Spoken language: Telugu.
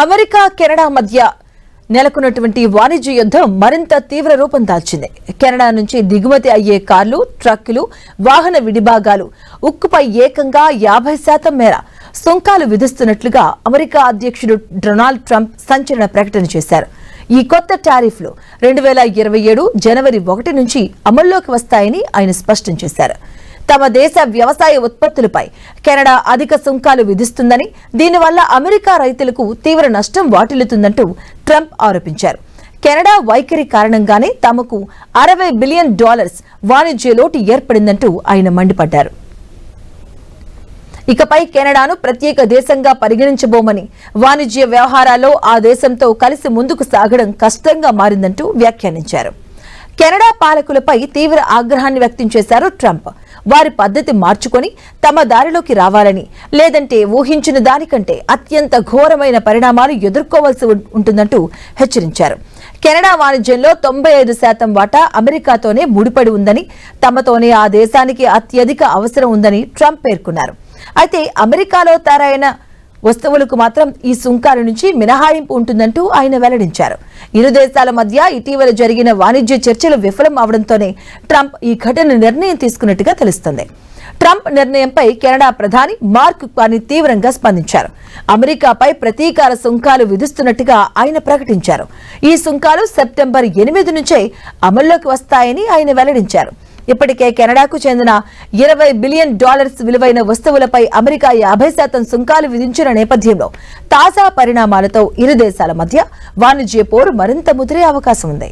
అమెరికా కెనడా మధ్య నెలకొన్నటువంటి వాణిజ్య యుద్ధం మరింత తీవ్ర రూపం దాల్చింది. కెనడా నుంచి దిగుమతి అయ్యే కార్లు, ట్రక్కులు, వాహన విడిభాగాలు, ఉక్కుపై ఏకంగా 50% మేర సుంకాలు విధిస్తున్నట్లుగా అమెరికా అధ్యక్షుడు డొనాల్డ్ ట్రంప్ సంచలన ప్రకటన చేశారు. ఈ కొత్త టారిఫ్లు 2027 జనవరి 1 నుంచి అమల్లోకి వస్తాయని ఆయన స్పష్టం చేశారు. తమ దేశ వ్యవసాయ ఉత్పత్తులపై కెనడా అధిక సుంకాలు విధిస్తుందని, దీనివల్ల అమెరికా రైతులకు తీవ్ర నష్టం వాటిల్లుతుందంటూ ట్రంప్ ఆరోపించారు. కెనడా వైఖరి కారణంగానే తమకు $60 బిలియన్ వాణిజ్య లోటు ఏర్పడిందంటూ ఆయన మండిపడ్డారు. ఇకపై కెనడాను ప్రత్యేక దేశంగా పరిగణించబోమని, వాణిజ్య వ్యవహారాల్లో ఆ దేశంతో కలిసి ముందుకు సాగడం కష్టంగా మారిందంటూ వ్యాఖ్యానించారు. కెనడా పాలకులపై తీవ్ర ఆగ్రహాన్ని వ్యక్తం చేశారు ట్రంప్. వారి పద్ధతి మార్చుకొని తమ దారిలోకి రావాలని, లేదంటే ఊహించిన దానికంటే అత్యంత ఘోరమైన పరిణామాలు ఎదుర్కోవాల్సి ఉంటుందంటూ హెచ్చరించారు. కెనడా వాణిజ్యంలో 95% వాటా అమెరికాతోనే ముడిపడి ఉందని, తమతోనే ఆ దేశానికి అత్యధిక అవసరం ఉందని ట్రంప్ పేర్కొన్నారు. అయితే అమెరికాలో తయారైన వస్తువులకు మాత్రం ఈ సుంకాల నుంచి మినహాయింపు ఉంటుందంటూ ఆయన వెల్లడించారు. ఇరు దేశాల మధ్య ఇటీవల జరిగిన వాణిజ్య చర్చలు విఫలం అవడంతోనే ట్రంప్ ఈ ఘటన నిర్ణయం తీసుకున్నట్టుగా తెలుస్తోంది. ట్రంప్ నిర్ణయంపై కెనడా ప్రధాని మార్క్ కార్నీ తీవ్రంగా స్పందించారు. అమెరికాపై ప్రతీకార సుంకాలు విధిస్తున్నట్టుగా ఆయన ప్రకటించారు. ఈ సుంకాలు సెప్టెంబర్ 8 నుంచే అమల్లోకి వస్తాయని ఆయన వెల్లడించారు. ఇప్పటికే కెనడాకు చెందిన $20 బిలియన్ విలువైన వస్తువులపై అమెరికా 50% సుంకాలు విధించిన నేపథ్యంలో తాజా పరిణామాలతో ఇరు దేశాల మధ్య వాణిజ్య పోరు మరింత ముదిరే అవకాశం ఉంది.